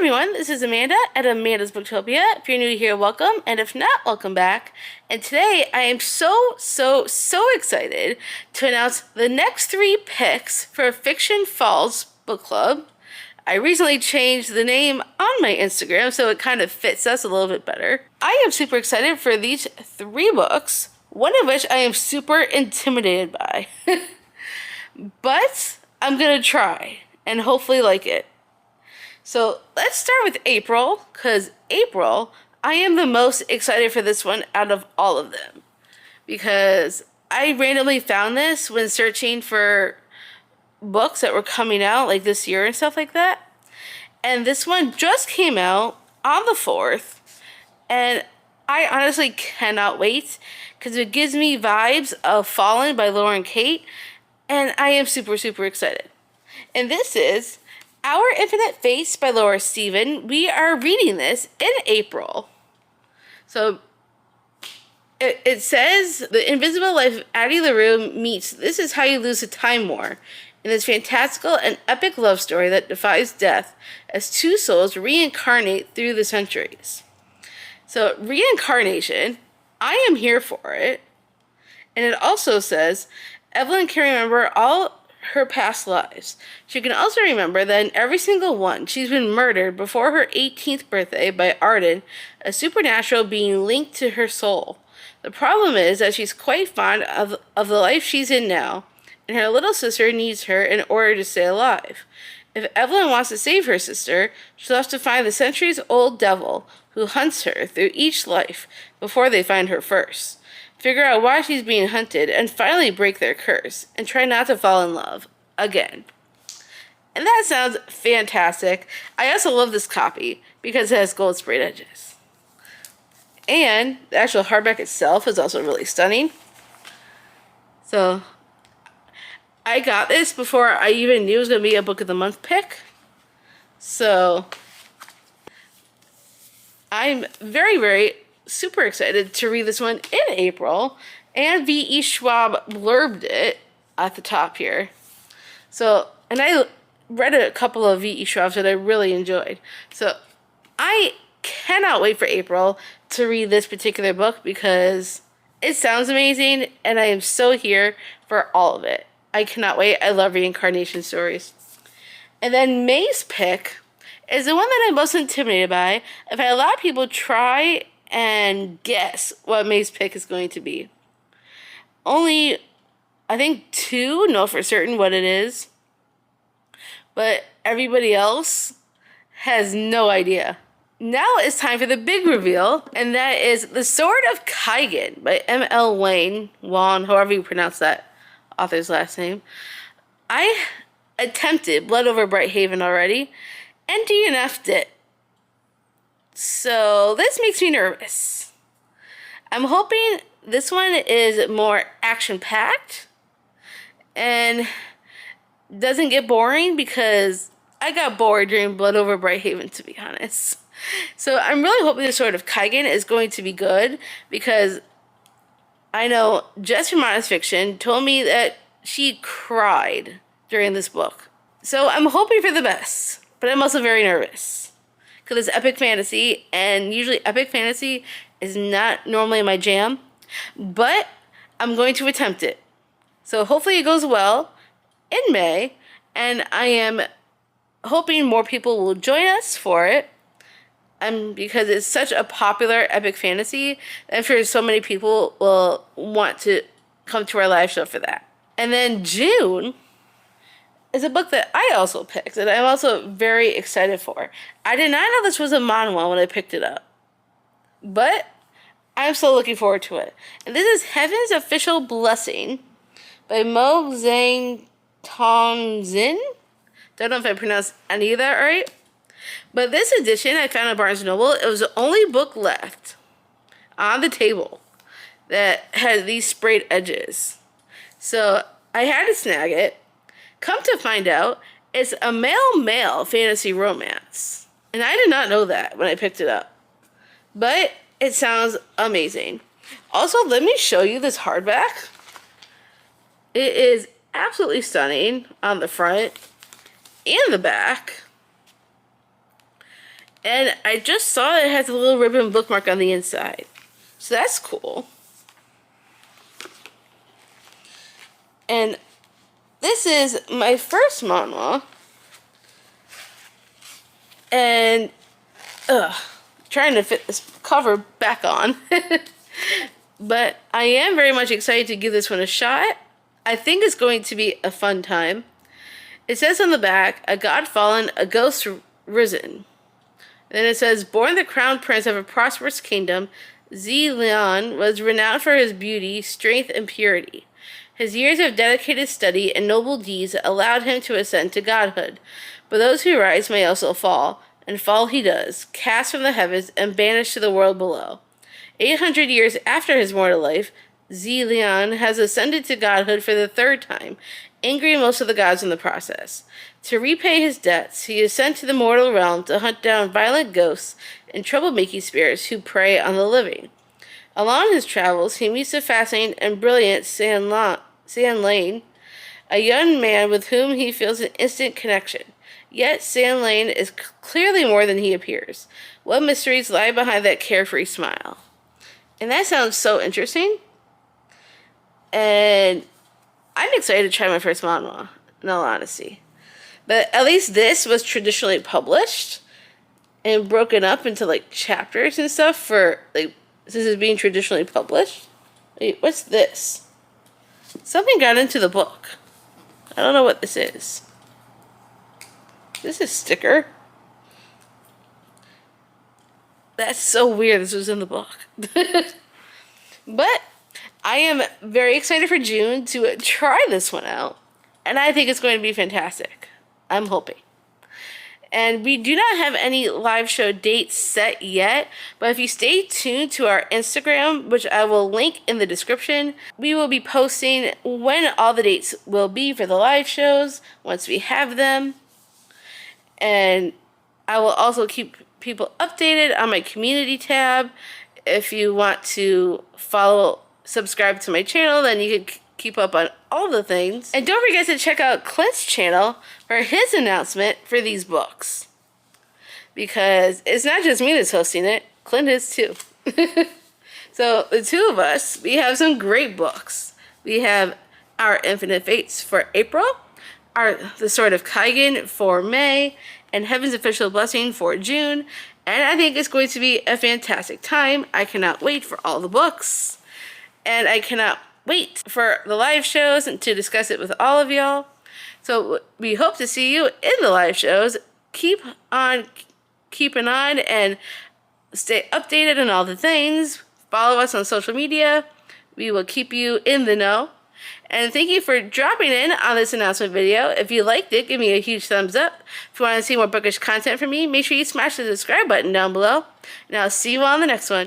everyone, this is Amanda at Amanda's Booktopia. If you're new here, welcome, and if not, welcome back. And today I am so excited to announce the next 3 picks for Fiction Falls Book Club. I recently changed the name on my Instagram so it kind of fits us a little bit better. I am super excited for these 3 books, one of which I am super intimidated by. But I'm gonna try and hopefully like it. So let's start with April, because April, I am the most excited for this one out of all of them. Because I randomly found this when searching for books that were coming out like this year and stuff like that. And this one just came out on the 4th. And I honestly cannot wait, because it gives me vibes of Fallen by Lauren Kate. And I am super excited. And this is Our Infinite Face by Laura Steven. We are reading this in April. So it says the invisible life of Addie LaRue meets This Is How You Lose a Time War in this fantastical and epic love story that defies death as 2 souls reincarnate through the centuries. So reincarnation, I am here for it. And it also says Evelyn can remember all her past lives. She can also remember that in every single one, she's been murdered before her 18th birthday by Arden, a supernatural being linked to her soul. The problem is that she's quite fond of the life she's in now, and her little sister needs her in order to stay alive. If Evelyn wants to save her sister, she'll have to find the centuries-old devil who hunts her through each life before they find her first. Figure out why she's being hunted, and finally break their curse, and try not to fall in love again. And that sounds fantastic. I also love this copy because it has gold sprayed edges. And the actual hardback itself is also really stunning. So I got this before I even knew it was going to be a Book of the Month pick. So I'm very super excited to read this one in April, and V.E. Schwab blurbed it at the top here. So, and I read a couple of V.E. Schwabs that I really enjoyed. So, I cannot wait for April to read this particular book because it sounds amazing, and I am so here for all of it. I cannot wait. I love reincarnation stories. And then May's pick is the one that I'm most intimidated by. I've had a lot of people try and guess what May's pick is going to be. Only, I think 2 know for certain what it is, but everybody else has no idea. Now it's time for the big reveal, and that is The Sword of Kaigan by M.L. Wan, however you pronounce that author's last name. I attempted Blood Over Bright Haven already, and DNF'd it. So this makes me nervous. I'm hoping this one is more action-packed and doesn't get boring, because I got bored during Blood Over Bright Haven, to be honest. So I'm really hoping The Sword of Kaigan is going to be good, because I know Jess from Honest Fiction told me that she cried during this book. So I'm hoping for the best, but I'm also very nervous, because it's epic fantasy, and usually epic fantasy is not normally my jam, but I'm going to attempt it. So hopefully it goes well in May, and I am hoping more people will join us for it, because it's such a popular epic fantasy, I'm sure so many people will want to come to our live show for that. And then June is a book that I also picked, and I'm also very excited for. I did not know this was a manhwa when I picked it up, but I'm still looking forward to it. And this is Heaven's Official Blessing by Mo Zhang Tongzin. Don't know if I pronounced any of that right. But this edition I found at Barnes & Noble. It was the only book left on the table that had these sprayed edges. So I had to snag it. Come to find out, it's a male-male fantasy romance. And I did not know that when I picked it up. But it sounds amazing. Also, let me show you this hardback. It is absolutely stunning on the front and the back. And I just saw it has a little ribbon bookmark on the inside. So that's cool. And this is my first manhwa. And, trying to fit this cover back on. But I am very much excited to give this one a shot. I think it's going to be a fun time. It says on the back, a god fallen, a ghost risen. Then it says, born the crown prince of a prosperous kingdom, Zi Lian was renowned for his beauty, strength, and purity. His years of dedicated study and noble deeds allowed him to ascend to godhood. But those who rise may also fall, and fall he does, cast from the heavens and banished to the world below. 800 years after his mortal life, Zi Lian has ascended to godhood for the third time, angering most of the gods in the process. To repay his debts, he is sent to the mortal realm to hunt down violent ghosts and troublemaking spirits who prey on the living. Along his travels, he meets the fascinating and brilliant San Lane, a young man with whom he feels an instant connection. Yet San Lane is clearly more than he appears. What mysteries lie behind that carefree smile? And that sounds so interesting. And I'm excited to try my first manhwa, in all honesty. But at least this was traditionally published and broken up into like chapters and stuff for like since it's being traditionally published. Wait, what's this? Something got into the book. I don't know what this is. This is a sticker. That's so weird. This was in the book. But I am very excited for June to try this one out. And I think it's going to be fantastic. I'm hoping. And we do not have any live show dates set yet, but if you stay tuned to our Instagram, which I will link in the description, we will be posting when all the dates will be for the live shows once we have them. And I will also keep people updated on my community tab. If you want to subscribe to my channel, then you can keep up on all the things. And don't forget to check out Clint's channel for his announcement for these books. Because it's not just me that's hosting it, Clint is too. So the two of us, we have some great books. We have Our Infinite Fates for April, The Sword of Kaigen for May, and Heaven's Official Blessing for June. And I think it's going to be a fantastic time. I cannot wait for all the books. And I cannot wait for the live shows and to discuss it with all of y'all. So we hope to see you in the live shows. Keep on keeping on and stay updated on all the things. Follow us on social media. We will keep you in the know. And thank you for dropping in on this announcement video. If you liked it, give me a huge thumbs up. If you want to see more bookish content from me, make sure you smash the subscribe button down below. And I'll see you all on the next one.